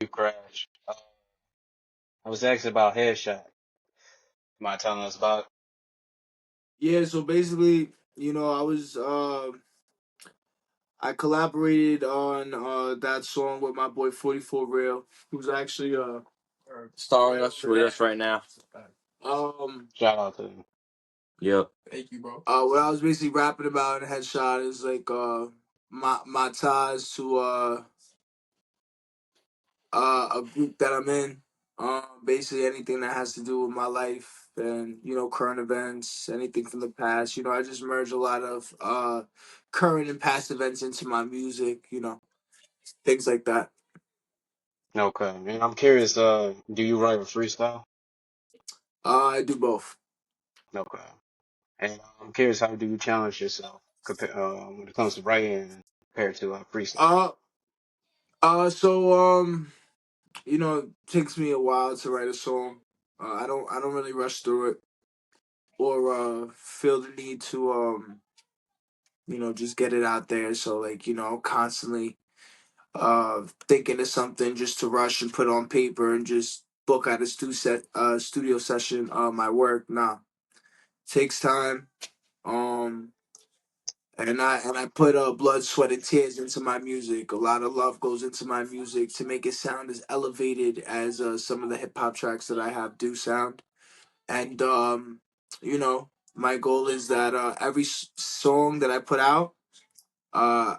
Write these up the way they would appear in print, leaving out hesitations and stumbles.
You crash. I was asking about headshot. Mind telling us about Yeah, so basically, I collaborated on that song with my boy 44 Real, who's actually starring us with us right now. Um shout out to them. Yep. Thank you, bro. What I was basically rapping about in Headshot is like my ties to a group that I'm in. Basically anything that has to do with my life and current events, anything from the past. I just merge a lot of current and past events into my music. Things like that. Okay. And I'm curious, do you write a freestyle? I do both. Okay. And I'm curious, how do you challenge yourself when it comes to writing compared to freestyle? Uh, so it takes me a while to write a song. I don't really rush through it or feel the need to just get it out there. So like, constantly thinking of something just to rush and put on paper and just book out a studio session my work. Nah. Takes time. Um and I put blood, sweat, and tears into my music. A lot of love goes into my music to make it sound as elevated as some of the hip hop tracks that I have do sound. And my goal is that every song that I put out, uh,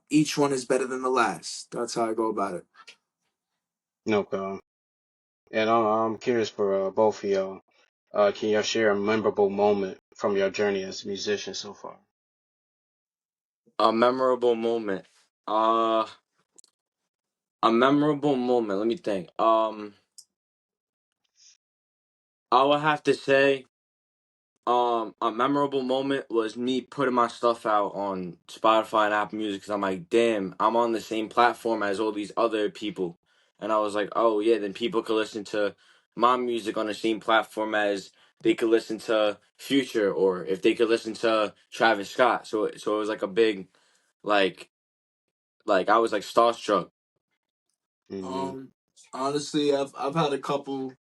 each one is better than the last. That's how I go about it. Okay. And I'm curious for both of y'all. Can y'all share a memorable moment from your journey as a musician so far? A memorable moment. Uh, a memorable moment. Let me think. I would have to say, a memorable moment was me putting my stuff out on Spotify and Apple Music because I'm like, damn, I'm on the same platform as all these other people, and I was like, oh yeah, then people could listen to my music on the same platform as they could listen to Future, or if they could listen to Travis Scott. So it was like a big, like, I was like starstruck. Mm-hmm. Um, Honestly, I've had a couple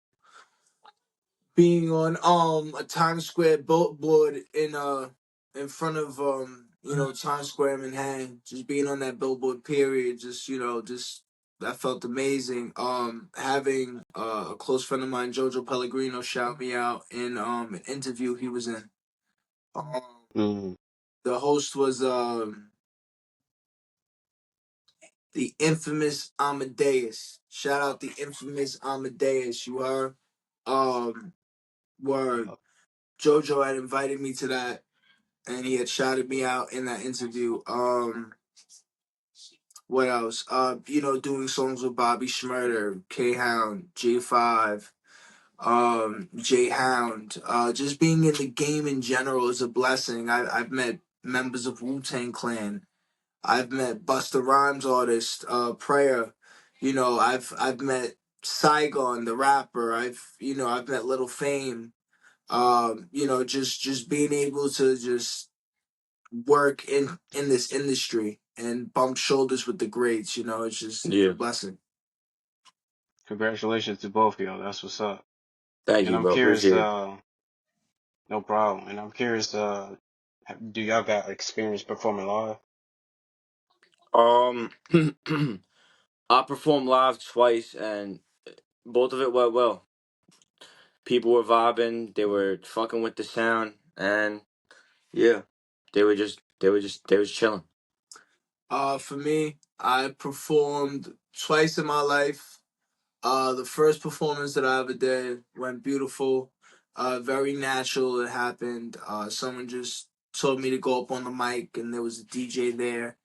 being on a Times Square billboard in front of Times Square in Manhattan, just being on that billboard period, just that felt amazing. Having a close friend of mine, Jojo Pellegrino, shout me out in an interview he was in. Um, Mm-hmm. the host was the infamous Amadeus. Shout out the infamous Amadeus. You heard? Um, Word. Yeah. Jojo had invited me to that, and he had shouted me out in that interview. What else? Doing songs with Bobby Schmurder, K Hound, J5, J Hound. Just being in the game in general is a blessing. I've met members of Wu Tang Clan. I've met Busta Rhymes artist, Prayer. I've met Saigon, the rapper. I've met Little Fame. Just being able to just work in this industry and bump shoulders with the greats. It's a Yeah. blessing. Congratulations to both of y'all. That's what's up. Thank And you, I'm bro. curious, Appreciate it. no problem. And I'm curious, do y'all got experience performing live? Um, I performed live twice, and both of it went well. People were vibing. They were fucking with the sound, and yeah, they was chilling. For me, I performed twice in my life. The first performance that I ever did went beautiful. Very natural. It happened. Someone just told me to go up on the mic, and there was a DJ there,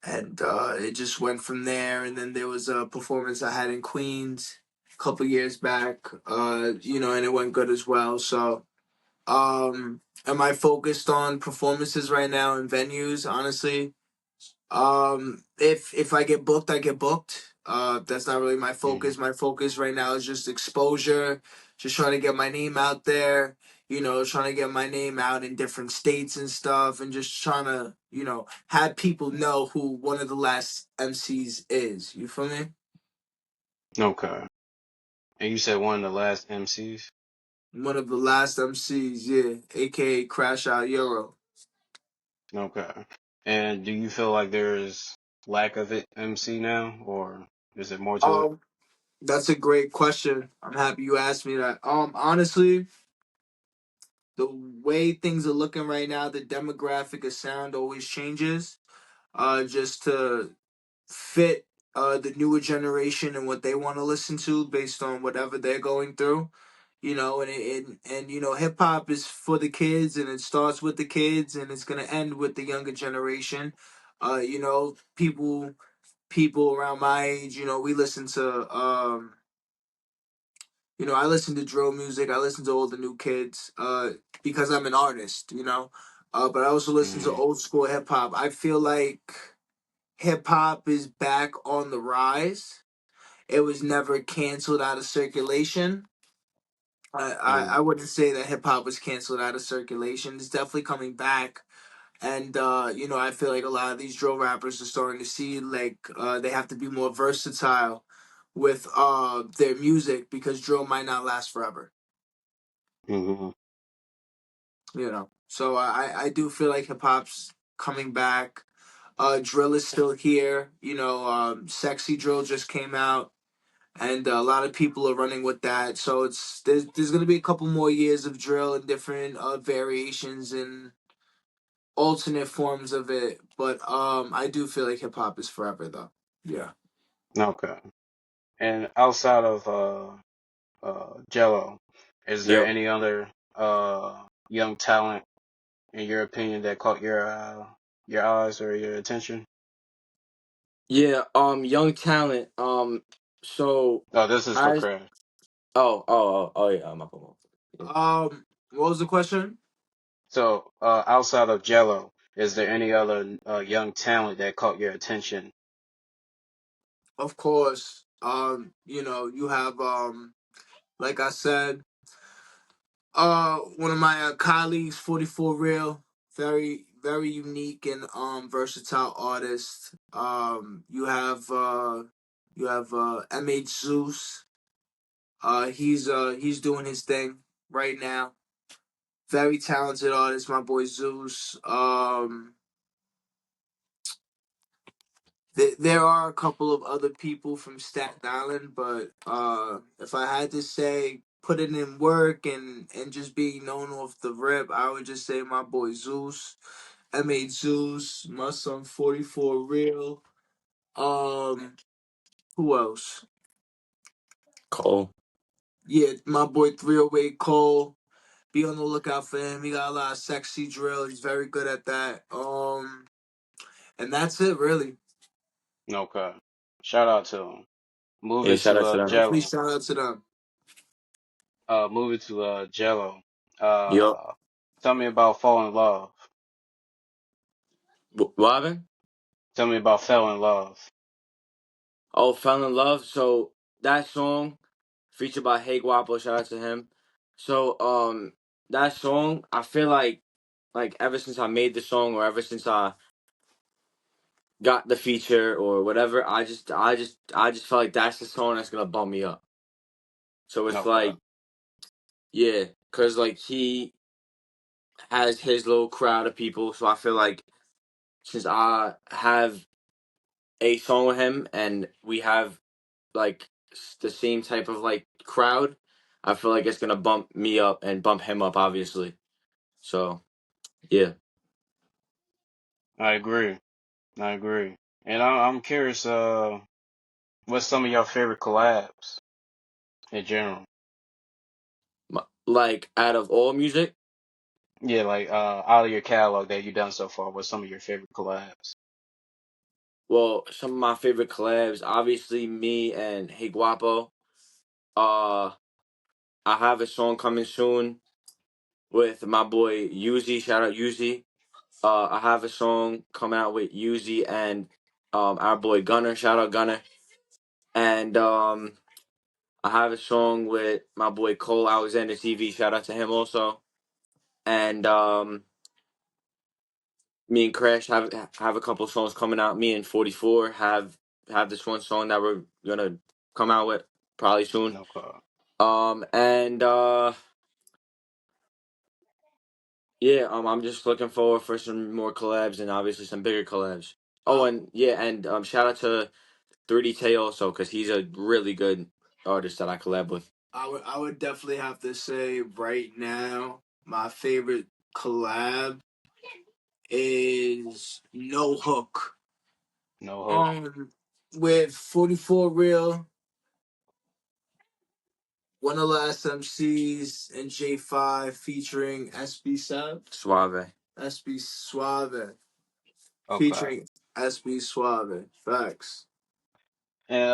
and it just went from there. And then there was a performance I had in Queens a couple years back. And it went good as well. So, am I focused on performances right now in venues? Honestly, if I get booked, I get booked. That's not really my Mm-hmm. focus. My focus right now is just exposure, just trying to get my name out there. Trying to get my name out in different states and stuff, and just trying to, have people know who one of the last MCs is. You feel me? Okay. And you said one of the last MCs? One of the last MCs, yeah, aka Crash Out Euro. Okay. And do you feel like there's lack of it MC now, or is it more to it? Um, that's a great question. I'm happy you asked me that. Honestly, the way things are looking right now, the demographic of sound always changes. Just to fit the newer generation and what they want to listen to based on whatever they're going through. And you know, hip hop is for the kids, and it starts with the kids, and it's gonna end with the younger generation. You know, people around my age, you know, we listen to you know, I listen to drill music. I listen to all the new kids because I'm an artist, you know. But I also listen to Hmm. old school hip hop. I feel like hip hop is back on the rise. It was never canceled out of circulation. I Hmm. wouldn't say that hip hop was canceled out of circulation. It's definitely coming back. And you know, I feel like a lot of these drill rappers are starting to see like they have to be more versatile with their music because drill might not last forever. Hmm. You know. So I do feel like hip hop's coming back. Drill is still here. You know, sexy drill just came out, and a lot of people are running with that. So there's gonna be a couple more years of drill and different variations and alternate forms of it. But I do feel like hip hop is forever though. Yeah. Okay. And outside of Jello, is there Yep. any other young talent in your opinion that caught your eyes or your attention? Yeah. Young talent. So Oh, this is for I. Crash. Oh, yeah. My fault. Yeah. What was the question? So, outside of Jello, is there any other young talent that caught your attention? Of course. You know, you have like I said, one of my colleagues, 44 Real, very unique and versatile artist. You have MH Zeus. He's doing his thing right now. Very talented artist, my boy Zeus. There are a couple of other people from Staten Island, but if I had to say put it in work and just being known off the rip, I would just say my boy Zeus, M8 Zeus, my son 44 Real. Um, who else? Cole. Yeah, my boy 308 Cole. Be on the lookout for him. He got a lot of sexy drill. He's very good at that. And that's it really. Okay. Shout out to him. Yeah. Moving Shout to out to them. Definitely Jello. shout out to them. Moving to Jello. Yep. Uh, tell me about Fall in Love. What happened? Tell me about Fell in Love. Oh, fell in love. So that song featured by Hey Guapo. Shout out to him. So that song, I feel like ever since I made the song or ever since I got the feature or whatever, I just felt like that's the song that's gonna bump me up. So it's Okay. like, yeah, cause like he has his little crowd of people. So I feel like since I have a song with him and we have like the same type of like crowd, I feel like it's gonna bump me up and bump him up, obviously. So yeah, I agree. I agree. And I'm curious, what's some of your favorite collabs in general? like out of all music, Yeah, like out of your catalog that you've done so far, what's some of your favorite collabs? well, some of my favorite collabs, obviously me and Hey Guapo. Uh, I have a song coming soon with my boy Uzi. Shout out Uzi. I have a song coming out with Uzi and our boy Gunner. Shout out Gunner. And I have a song with my boy Cole Alexander TV. Shout out to him also. And me and Crash have a couple songs coming out. Me and 44 have this one song that we're gonna come out with probably soon. Okay. And yeah, I'm just looking forward for some more collabs and obviously some bigger collabs. Oh, Uh, and yeah, and shout out to 3D also because he's a really good artist that I collab with. I would definitely have to say right now my favorite collab is No Hook. No hope. Um, with 44 Real, one of the last MCs, and J5 featuring SB Sab, Suave. SB Suave, Okay. featuring SB Suave. Facts. And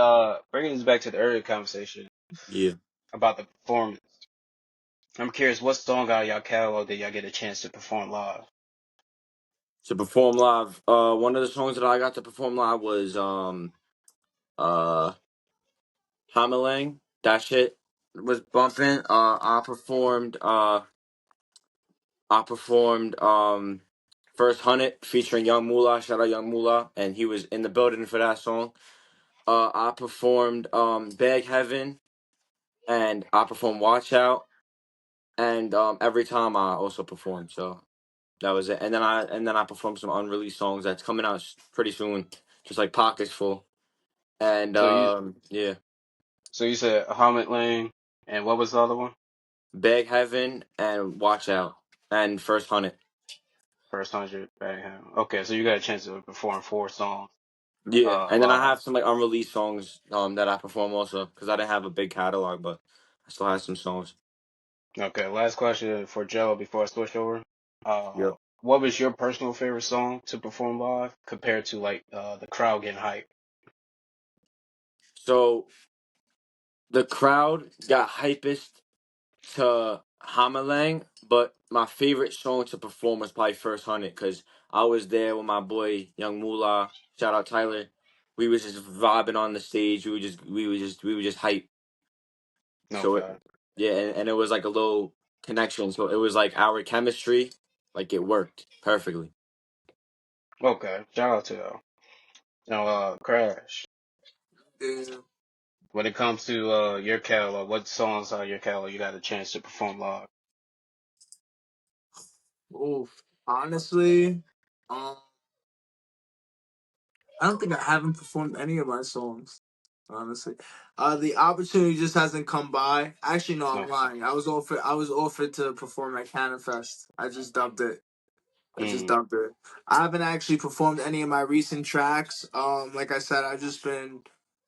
bringing this back to the earlier conversation Yeah. about the performance, I'm curious, what song out of y'all catalog did y'all get a chance to perform live? To perform live, one of the songs that I got to perform live was uh Hamalang. That shit was bumping. I performed First Hundred featuring Young Moolah. Shout out Young Moolah, and he was in the building for that song. I performed Bag Heaven, and I performed Watch Out, and Every Time I also performed. So that was it. And then I performed some unreleased songs that's coming out pretty soon, just like Pockets Full. And So you yeah, so you said Hamid Lane, and what was the other one? Bag Heaven and Watch Out and First Hundred. First 100 back home. Okay, so you got a chance to perform 4 songs Yeah, and then I live. have some like unreleased songs that I perform also because I didn't have a big catalog, but I still have some songs. Okay, last question for Joe before I switch over. Yep. What was your personal favorite song to perform live compared to like the crowd getting hyped? So the crowd got hypest to Hamalang, but my favorite song to perform was probably First Hundred because I was there with my boy Young Moolah. Shout out Tyler. We was just vibing on the stage. We were just hype. So Okay. yeah, and it was like a little connection. So it was like our chemistry, like it worked perfectly. Okay. Shout out to Crash. Yeah. When it comes to your catalog, what songs out of your catalog you got a chance to perform live? Oof. Honestly, um, I don't think I haven't performed any of my songs. Honestly, the opportunity just hasn't come by. Actually, no, I'm No. lying. I was offered to perform at Canifest. I just dubbed it. I just Mm, dumped it. I haven't actually performed any of my recent tracks. Like I said, I've just been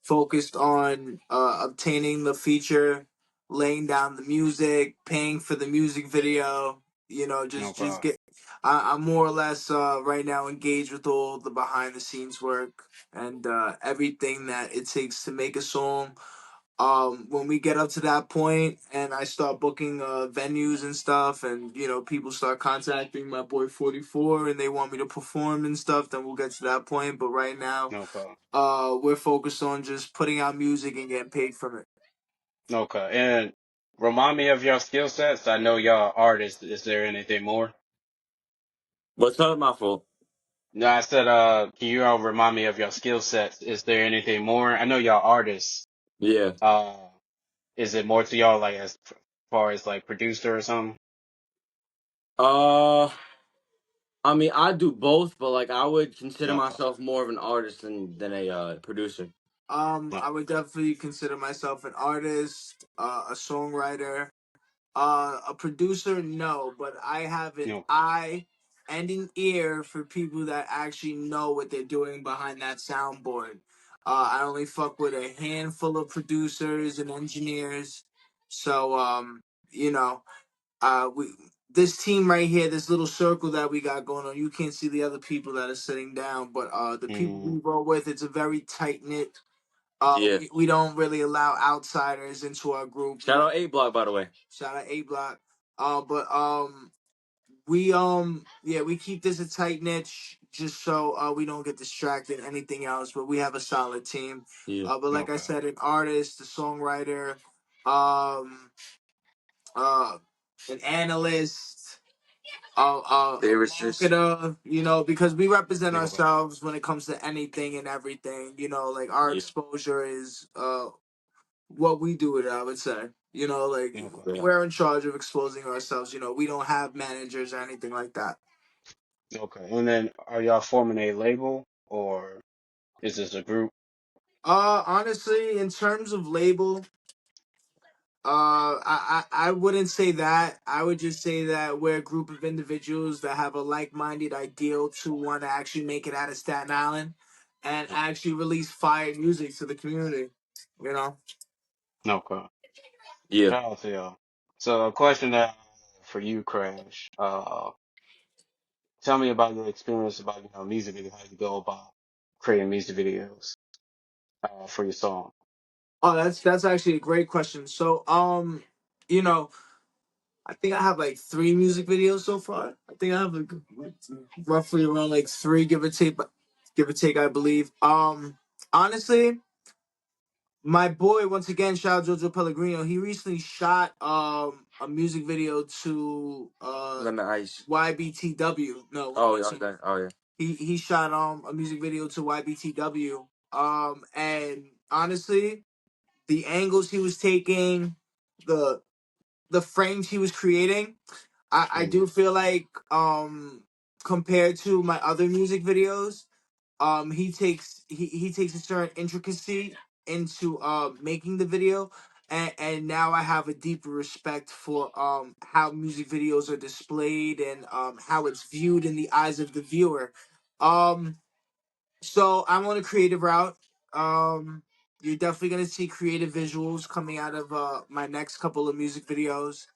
focused on obtaining the feature, laying down the music, paying for the music video. You know, just okay. get. I'm more or less right now engaged with all the behind the scenes work and everything that it takes to make a song. When we get up to that point and I start booking venues and stuff, and people start contacting my boy 44 and they want me to perform and stuff, then we'll get to that point. But right now, Okay. we're focused on just putting out music and getting paid from it. Okay. And remind me of your skill sets. I know y'all artists. Is there anything more? What's up, my fault? No, I said, can you all remind me of your skill sets? Is there anything more? I know y'all artists. Yeah. Uh, is it more to y'all like as far as like producer or something? Uh, I mean, I do both, but like I would consider Okay. myself more of an artist than a producer. No. I would definitely consider myself an artist, a songwriter. A producer, no, but I have an No. eye and an ear for people that actually know what they're doing behind that soundboard. I only fuck with a handful of producers and engineers. So, you know, we this team right here, this little circle that we got going on, you can't see the other people that are sitting down, but the people Mm, we roll with, it's a very tight knit. Yeah. We don't really allow outsiders into our group. We Shout don't. out A Block, by the way. Shout out A Block. But yeah, we keep this a tight niche just so we don't get distracted anything else. But we have a solid team. Yeah. But like I okay. said, an artist, a songwriter, um, uh, an analyst, a Lyricist. marketer. Because we represent Okay. ourselves when it comes to anything and everything. Like our Yeah. exposure is what we do with it, I would say. Like Okay. Yeah. we're in charge of exposing ourselves. We don't have managers or anything like that. Okay. And then are y'all forming a label or is this a group? Honestly, in terms of label, I wouldn't say that. I would just say that we're a group of individuals that have a like-minded ideal to want to actually make it out of Staten Island and actually release fire music to the community. You know. Okay. Yeah. Shout out to y'all. So a question that I have for you, Crash. Tell me about your experience about music video, how you go about creating music videos for your song. Oh, that's actually a great question. So, you know, I think I have like three music videos so far. I think I have like roughly around like three, give or take, I believe. Honestly, my boy, once again, shout out Jojo Pellegrino. He recently shot a music video to Lemon ice. YBTW. No, Oh, yeah, so okay. Oh, yeah. he shot a music video to YBTW. And honestly, the angles he was taking, the the frames he was creating, I Mm, do feel like compared to my other music videos, he takes a certain intricacy into making the video, and now I have a deeper respect for how music videos are displayed and how it's viewed in the eyes of the viewer. So I'm on a creative route. You're definitely gonna see creative visuals coming out of my next couple of music videos.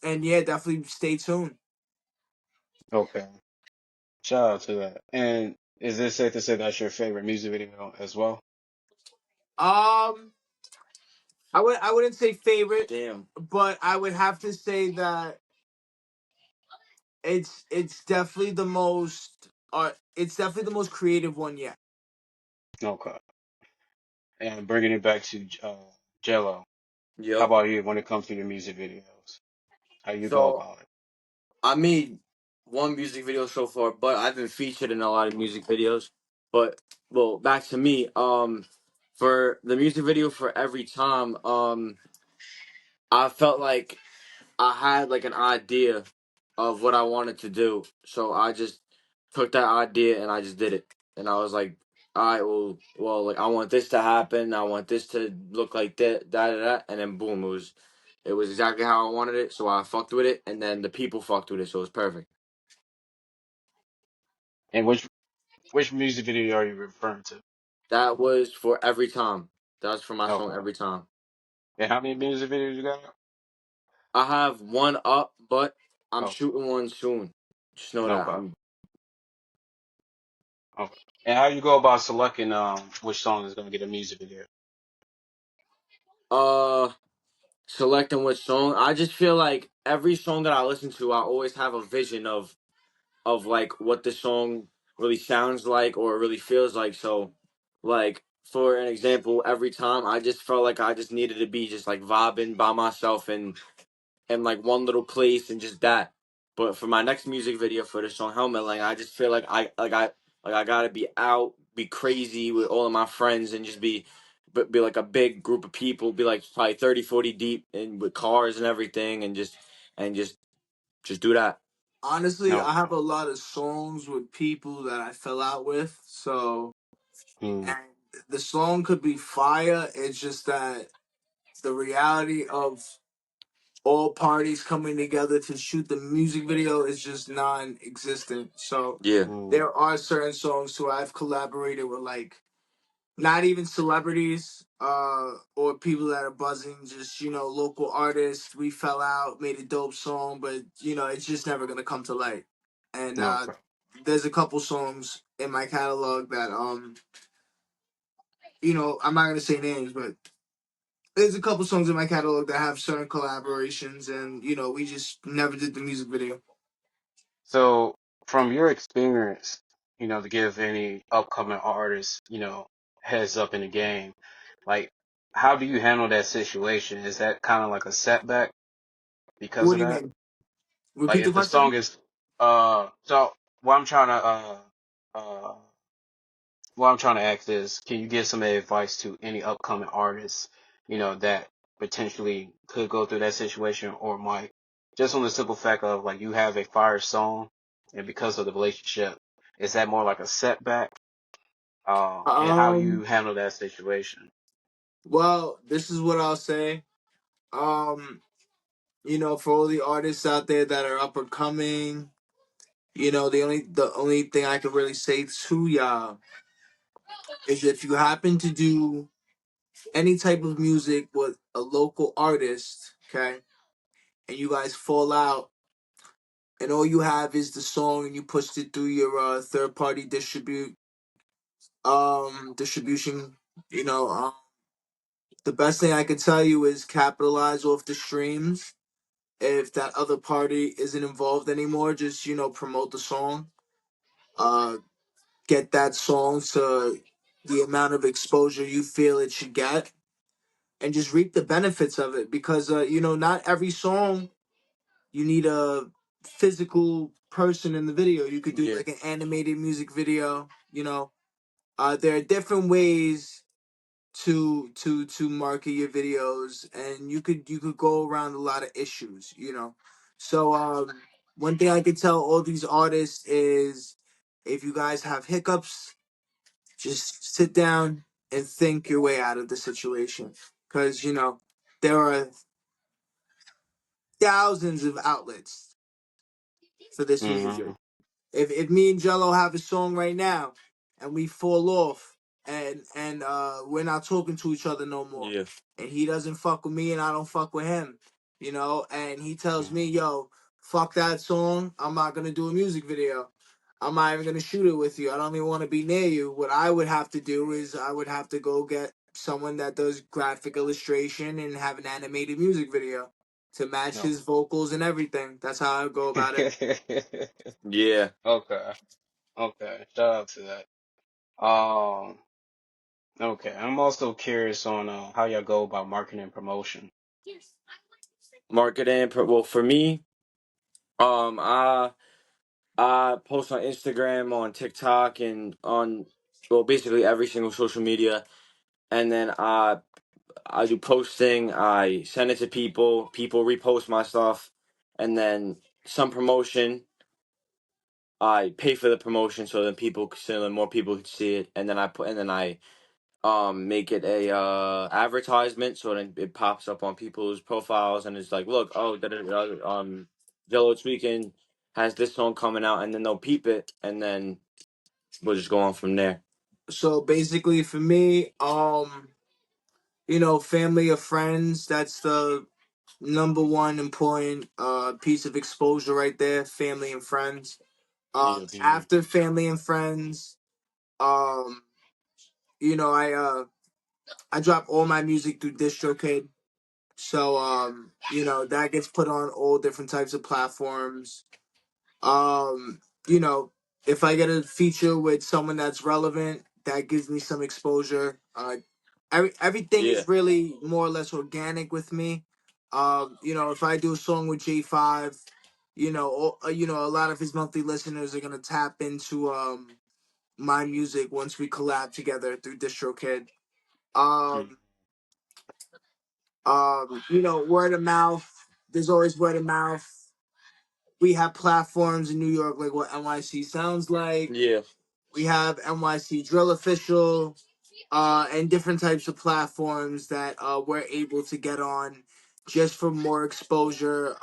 And yeah, definitely stay tuned. okay. Shout out to that. And is it safe to say that's your favorite music video as well? Um, I wouldn't say favorite, Damn. but I would have to say that it's definitely the most it's definitely the most creative one yet. Okay. And bringing it back to Jello, how Yep. about you when it comes to your music videos? How you go So about it? I made one music video so far, but I've been featured in a lot of music videos. But well, back to me. For the music video for every time, I felt like I had like an idea of what I wanted to do, so I just took that idea and I just did it. And I was like, all right, like I want this to happen. I want this to look like that, and then boom, it was exactly how I wanted it. So I fucked with it, and then the people fucked with it, so it was perfect. And which music video are you referring to? That was for every time. That was for my song Okay. every time. And how many music videos you got? I have one up, but I'm Oh, shooting one soon. Just know that okay. I'm Okay. And how you go about selecting which song is gonna get a music video? uh selecting which song. I just feel like every song that I listen to, I always have a vision of like what the song really sounds like or really feels like. So, like for an example, every time I just felt like I just needed to be just like vibing by myself and like one little place and just that. But for my next music video for the song Helmet, like I just feel like I gotta be out, be crazy with all of my friends and just be like a big group of people, be like probably 30, 40 deep and with cars and everything and just do that. Honestly, I Okay. have a lot of songs with people that I fell out with, so Hmm. and the song could be fire. It's just that the reality of all parties coming together to shoot the music video is just non-existent. So Yeah. Hmm. there are certain songs who I've collaborated with, like not even celebrities, or people that are buzzing, just local artists. We fell out, made a dope song, but it's just never gonna come to light. And Okay. there's a couple songs in my catalog that I'm not gonna say names, but there's a couple songs in my catalog that have certain collaborations, and we just never did the music video. So from your experience, to give any upcoming artists, heads up in the game, like how do you handle that situation? Is that kind of like a setback because What of do you that? mean? Like Repeat the if the song question. is so what I'm trying to uh what I'm trying to ask is, can you give some advice to any upcoming artists, that potentially could go through that situation or might, just on the simple fact of like you have a fire song, and because of the relationship, is that more like a setback? And how you Um, handle that situation? well, this is what I'll say. For all the artists out there that are up and coming, the only thing I can really say to y'all is if you happen to do any type of music with a local artist, okay, and you guys fall out, and all you have is the song, and you pushed it through your third party distribution, you know, um, the best thing I can tell you is capitalize off the streams. If that other party isn't involved anymore, just promote the song. Uh, get that song to the amount of exposure you feel it should get, and just reap the benefits of it. Because not every song you need a physical person in the video. You could do Yeah. like an animated music video. There are different ways to market your videos, and you could go around a lot of issues. So one thing I could tell all these artists is, if you guys have hiccups, just sit down and think your way out of the situation, because there are thousands of outlets for this music. Hmm. If me and Jello have a song right now and we fall off, and we're not talking to each other no more, Yeah. and he doesn't fuck with me and I don't fuck with him, and he tells me, yo, fuck that song, I'm not gonna do a music video, I'm not even gonna shoot it with you, I don't even want to be near you. What I would have to do is I would have to go get someone that does graphic illustration and have an animated music video to match No. his vocals and everything. That's how I go about it. Yeah. Okay. Okay. Shout out to that. Okay. I'm also curious on how y'all go about marketing and promotion. Marketing. Well, for me, I post on Instagram, on TikTok, and on, well, basically every single social media, and then I do posting. I send it to people. People repost my stuff, and then some promotion. I pay for the promotion so then so then more people can see it, and then I make it a advertisement so then it pops up on people's profiles and it's like, look, oh, Jello Tweaking has this song coming out, and then they'll peep it, and then we'll just go on from there. So basically, for me, family or friends, that's the number one important piece of exposure right there. Family and friends. Yeah. After family and friends, um, I drop all my music through DistroKid. So that gets put on all different types of platforms. Um, you know, if I get a feature with someone that's relevant, that gives me some exposure. Everything Yeah. is really more or less organic with me. If I do a song with J5, a lot of his monthly listeners are gonna tap into my music once we collab together through DistroKid. Mm. Um, word of mouth. There's always word of mouth. We have platforms in New York like what NYC sounds like. Yeah. We have NYC Drill Official, and different types of platforms that we're able to get on just for more exposure.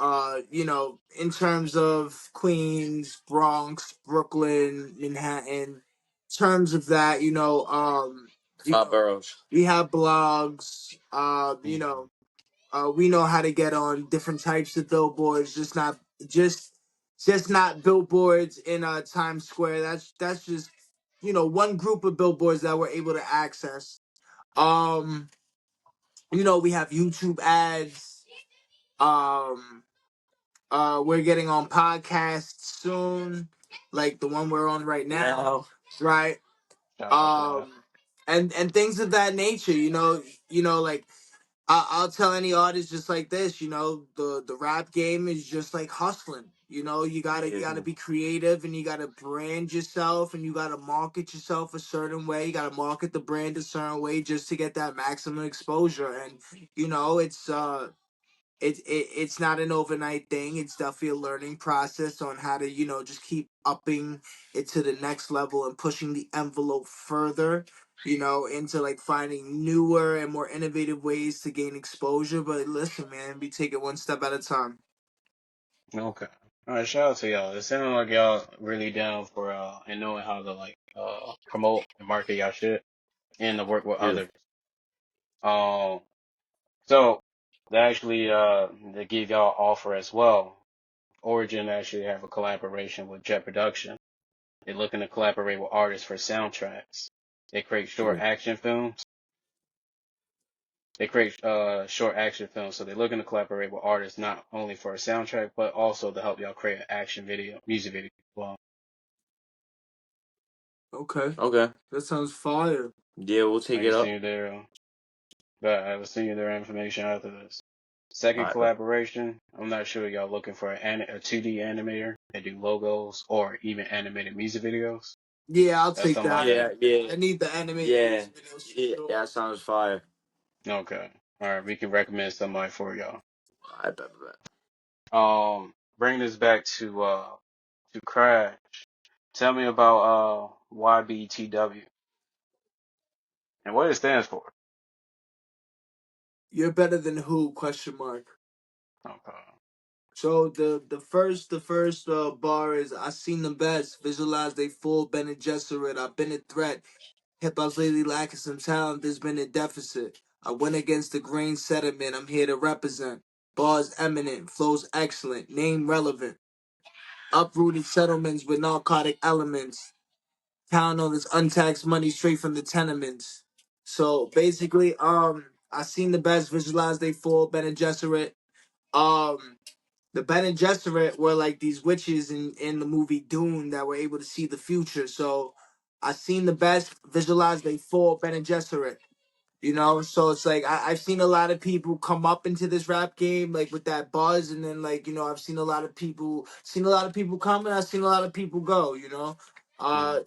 In terms of Queens, Bronx, Brooklyn, Manhattan. In terms of that, Top boroughs. we have blogs. Mhm. We know how to get on different types of billboards, just just not billboards in Times Square. That's just one group of billboards that we're able to access. Um, we have YouTube ads. Um, we're getting on podcasts soon, like the one we're on right now, right? Shout out to that. Um, and things of that nature. Like I'll tell any artist just like this, the rap game is just like hustling. You Yeah. gotta be creative, and you gotta brand yourself, and you gotta market yourself a certain way. You gotta market the brand a certain way just to get that maximum exposure. And it's not an overnight thing. It's definitely a learning process on how to just keep upping it to the next level and pushing the envelope further. Into like finding newer and more innovative ways to gain exposure. But listen, man, we take it one step at a time. Okay. All right, shout out to y'all. It sounds like y'all really down for and knowing how to like promote and market y'all shit and to work with Yeah. others. Um, so they actually they give y'all offer as well. Origin actually have a collaboration with Jet Production. They're looking to collaborate with artists for soundtracks. They create short Yeah. action films. They create short action films, so they're looking to collaborate with artists not only for a soundtrack, but also to help y'all create an action video, music video as well. Okay, Okay. that sounds fire. Yeah, we'll I take can it up. send you their, but I will send you their information after this. Second All right, bet. collaboration, I'm not sure y'all looking for a 2D animator that do logos or even animated music videos. Yeah, I'll That's take somebody that. Yeah, that, yeah, I need the animated yeah, music videos for yeah. sure. That sounds fire. okay. All right, we can recommend somebody for y'all. All right, bet. Bring this back to Crash. Tell me about YBTW and what it stands for. You're better than who? Question mark. Okay. So the first bar is I seen the best. Visualize they full Bene Gesserit. I've been a threat. Hip hop's lately lacking some talent. There's been a deficit. I went against the grain sediment. I'm here to represent. Bars eminent, flows excellent, name relevant. Uprooted settlements with narcotic elements. Town on this untaxed money straight from the tenements. So basically, I seen the best. Visualize they full Bene Gesserit. Um, the Bene Gesserit were like these witches in the movie Dune that were able to see the future. So I seen the best. Visualize they full Bene Gesserit. So it's like I've seen a lot of people come up into this rap game like with that buzz, and then like I've seen a lot of people come, and I've seen a lot of people go. Mm, Uh,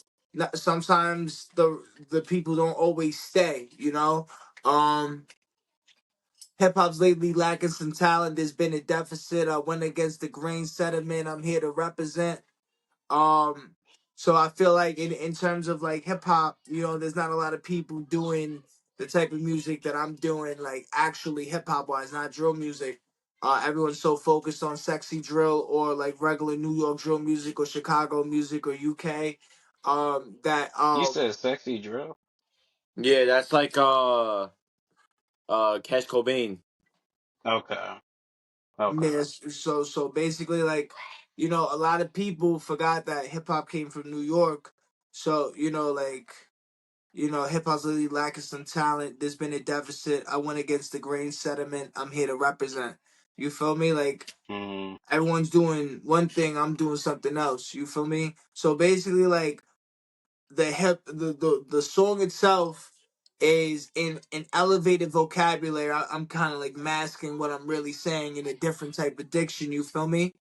Sometimes the people don't always stay. Um, Hip hop's lately lacking some talent. There's been a deficit. I went against the grain sediment. I'm here to represent. Um, so I feel like in terms of like hip hop, there's not a lot of people doing the type of music that I'm doing, like actually hip hop wise, not drill music. Everyone's so focused on sexy drill or like regular New York drill music or Chicago music or UK. That you said sexy drill? Yeah, that's like Cash Cobain. Okay. Okay. Yeah, so basically, like, a lot of people forgot that hip hop came from New York. So, like, hip hop's really lacking some talent. There's been a deficit. I went against the grain sediment. I'm here to represent. You feel me? Like, Mm, everyone's doing one thing, I'm doing something else. You feel me? So basically, like, the song itself is in an elevated vocabulary. I'm kind of like masking what I'm really saying in a different type of diction. You feel me?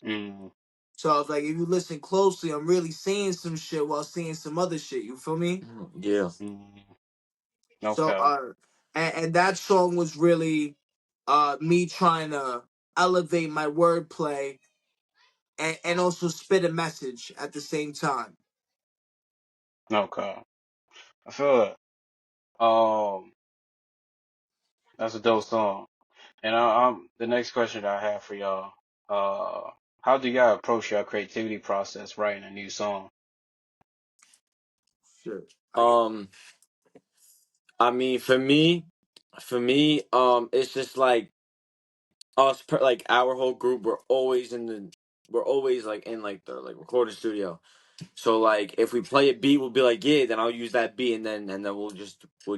mm, So it's like if you listen closely, I'm really saying some shit while saying some other shit. You feel me? Yeah. mm. So Okay. and that song was really me trying to elevate my wordplay and also spit a message at the same time. Okay. I feel it. Um, that's a dope song. And the next question that I have for y'all, how do y'all approach your creativity process writing a new song? Sure. Um, I mean, it's just like like our whole group. We're always like in like the like recording studio. So like if we play a beat, we'll be like, yeah, then I'll use that beat, and then we'll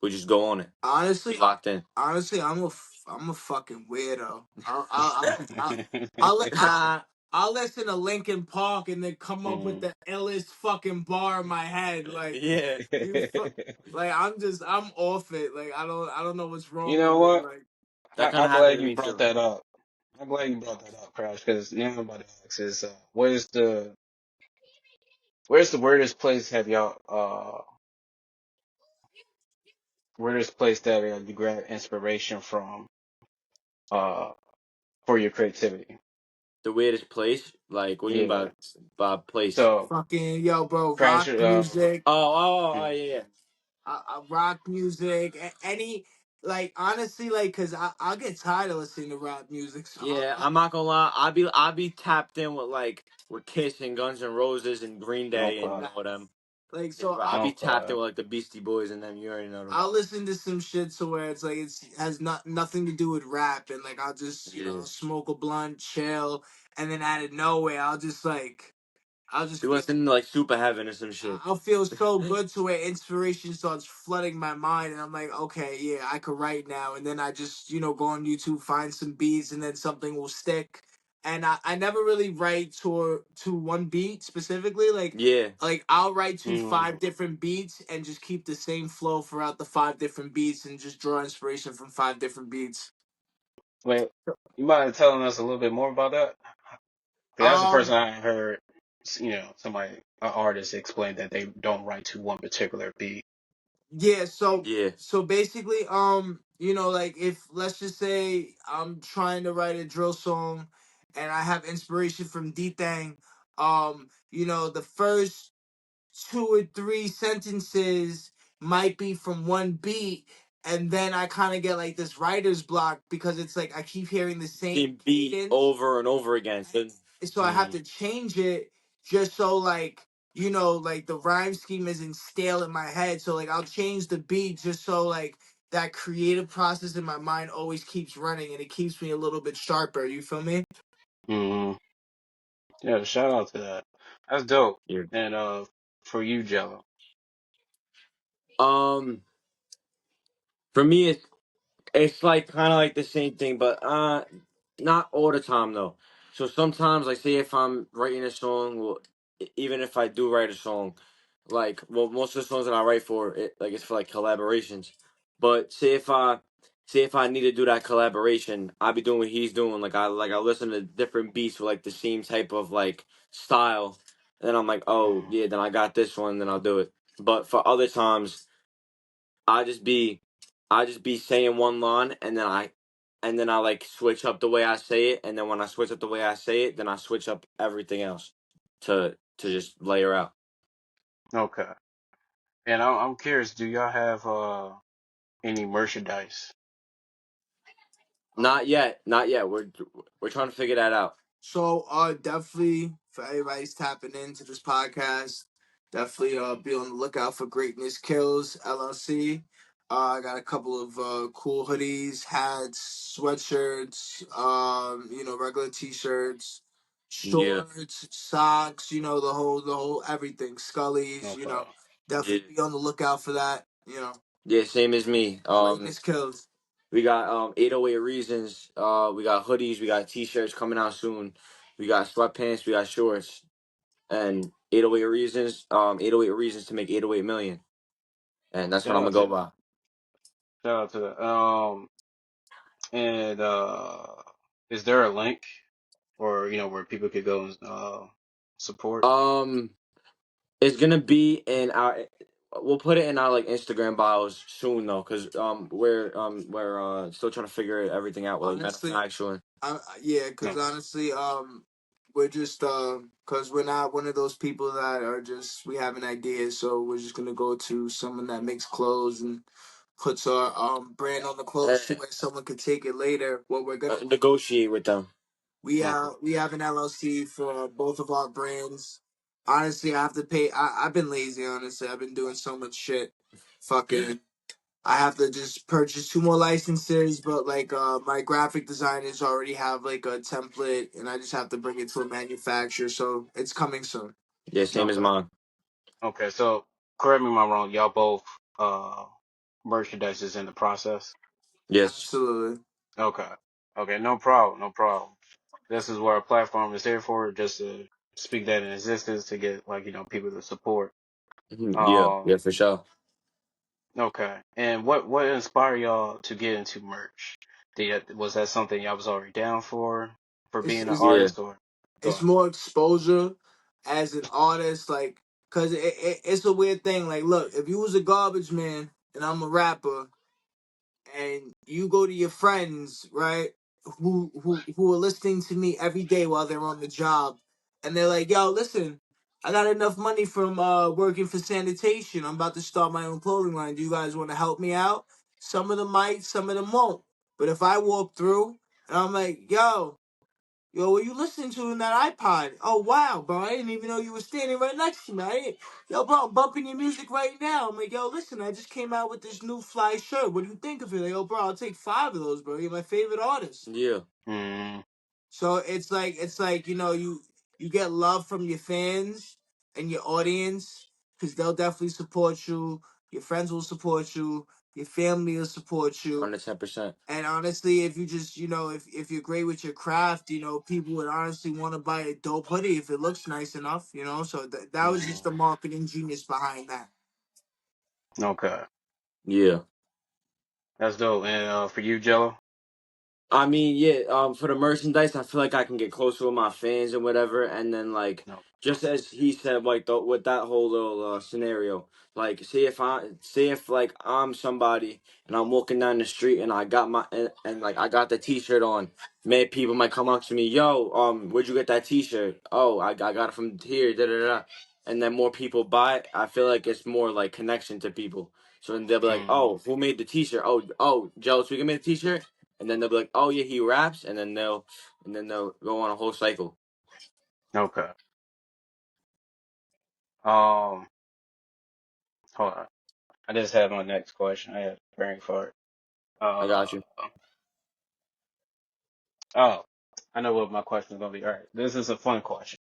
just go on it. Honestly, Be locked in. I'm a fucking weirdo. I'll I'll listen to Linkin Park and then come up with Mm. the illest fucking bar in my head. Like Yeah. like I'm off it. Like I don't know what's You wrong with know me. what? Like That kind I'm of happened glad to you me brought too. that up. I'm glad you brought that up, Crash, because now I'm about to ask is where's the weirdest place have y'all weirdest place that you grab inspiration from uh for your creativity? The weirdest place? Like, what do you mean Yeah. by place? So Fucking yo, bro, Crash, rock music. Yeah, yeah. Rock music, any like honestly, like, cause I'll get tired of listening to rap music. So Yeah, I'm not gonna lie. I be tapped in with with Kiss and Guns N' Roses and Green Day and okay, all them. like, Yeah, so bro, I be tapped okay, in with like the Beastie Boys and them. You already know them. I'll listen to some shit to where it's like it's has nothing to do with rap, and like I'll just Yeah. smoke a blunt, chill, and then out of nowhere I'll just Be feel listening to like Super Heaven or some shit. I'll feel so good to where inspiration starts flooding my mind, and I'm like, okay, yeah, I could write now. And then I just, go on YouTube, find some beats, and then something will stick. And I never really write to one beat specifically. Yeah. Like I'll write to mm, five different beats and just keep the same flow throughout the five different beats, and just draw inspiration from five different beats. wait, you mind telling us a little bit more about that? 'Cause that's the first Um, time I heard, somebody, an artist explain that they don't write to one particular beat. Yeah, Yeah. so basically, like if let's just say I'm trying to write a drill song and I have inspiration from D Thang, the first two or three sentences might be from one beat, and then I kind of get like this writer's block because it's like I keep hearing the same Same beat cadence, over and over again. So, so I have Mm, to change it just so like like the rhyme scheme isn't stale in my head. So like I'll change the beat just so like that creative process in my mind always keeps running and it keeps me a little bit sharper. You feel me? mm, yeah, shout out to that. That's dope. yeah. And for you, Jello. Um, for me, it's like kind of like the same thing, but not all the time though. So sometimes, like, say if I'm writing a song, well, even if I do write a song, most of the songs that I write for it, like, it's for like collaborations. But say if I need to do that collaboration, I be doing what he's doing. Like I listen to different beats with like the same type of like style, and then I'm like, oh Mm, yeah, then I got this one, then I'll do it. But for other times, I just be I just be saying one line, and then I like switch up the way I say it, and then when I switch up the way I say it, then I switch up everything else to just layer out. okay. And I'm curious, do y'all have any merchandise? Not yet, not yet. We're trying to figure that out. So definitely for everybody's tapping into this podcast, definitely be on the lookout for Greatness Kills LLC. I got a couple of cool hoodies, hats, sweatshirts, regular t-shirts, Yeah, shorts, socks, the whole everything, Scullies, Okay. yeah, definitely be on the lookout for that, yeah. Same as me. Greatness Kills. We got 808 reasons. We got hoodies. We got t-shirts coming out soon. We got sweatpants. We got shorts. And 808 reasons. 808 reasons to make 808 million. And that's what Shout I'm out gonna to go that. by. Shout out to that. And is there a link or where people could go and support? Um, it's gonna be in our. We'll put it in our like Instagram bios soon though, cause we're still trying to figure everything out with like Honestly, manufacturing. yeah, because Okay. honestly, we're just because we're not one of those people that are just we have an idea, so we're just gonna go to someone that makes clothes and puts our brand on the Uh, clothes to where someone could take it later. What we're gonna do, negotiate with them. Okay. we have an LLC for both of our brands. Honestly, I have to pay. I've been lazy. Honestly, I've been doing so much shit. Fucking I have to just purchase two more licenses, but like my graphic designers already have like a template and I just have to bring it to a manufacturer, so it's coming soon. Yeah, same as Okay. mine. Okay. So correct me if I'm wrong. Y'all both uh merchandise is in the process. Yes. Absolutely. Okay. Okay. No problem. No problem. This is what our platform is here for, just to speak that in existence to get people to support. Mhm. Yeah. Um. Yeah, for sure. Okay. And what inspired y'all to get into merch? Was that something y'all was already down for It's being an it's Yeah. artist or go it's ahead? more exposure as an artist, like, cause it's a weird thing. Like, look, if you was a garbage man and I'm a rapper, and you go to your friends, right, who are listening to me every day while they're on the job, and they're like, "Yo, listen, I got enough money from working for sanitation. I'm about to start my own clothing line. Do you guys want to help me out?" Some of them might, some of them won't. But if I walk through and I'm like, "Yo, what you listening to in that iPod? Oh wow, bro! I didn't even know you were standing right next to me. Yo, bro, I'm bumping your music right now." I'm like, "Yo, listen, I just came out with this new fly shirt. What do you think of it?" Like, "Yo, bro, I'll take 5 of those, bro. You're my favorite artist." Yeah. Mm, So it's like you get love from your fans and your audience because they'll definitely support you. Your friends will support you. Your family will support you. 110%. And honestly, if you just, if you're great with your craft, people would honestly want to buy a dope hoodie if it looks nice enough. So that was just mm, the marketing genius behind that. okay, Yeah. that's dope. And for you, Jello? I mean, yeah, for the merchandise, I feel like I can get closer with my fans and whatever, and then like No. just as he said, like with that whole little scenario, like say if like I'm somebody and I'm walking down the street and I got and like I got the T-shirt on, man, people might come up to me, yo, where'd you get that T-shirt? Oh, I got it from here, da da da, and then more people buy it. I feel like it's more like connection to people. So then they'll be like, Mm, oh, who made the T-shirt? Oh, Joe Tweaker made the T-shirt, and then they'll be like, "Oh yeah, he raps," and then they'll go on a whole cycle. okay. Um, hold on. I just had my next question. I had brain fart. I got Uh, you. oh, I know what my question is gonna be. All right, this is a fun question.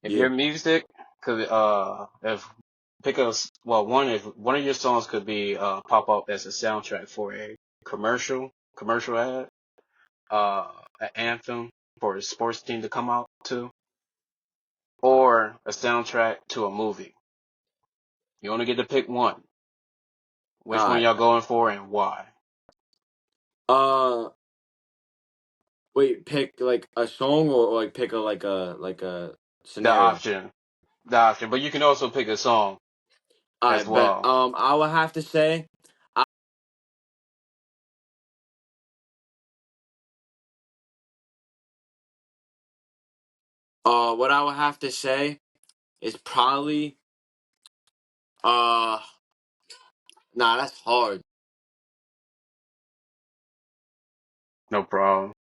If Yeah. your music could, if pick a, well, if one of your songs could be, pop up as a soundtrack for a commercial ad, an anthem for a sports team to come out to, or a soundtrack to a movie. You only get to pick one. Which All one right. y'all going for and why? Uh, wait. Pick like a song or like pick a like a The scenario. option, the option, but you can also pick a song I as bet. well. I would have to say. I, what I would have to say is probably uh, nah, that's hard. No problem.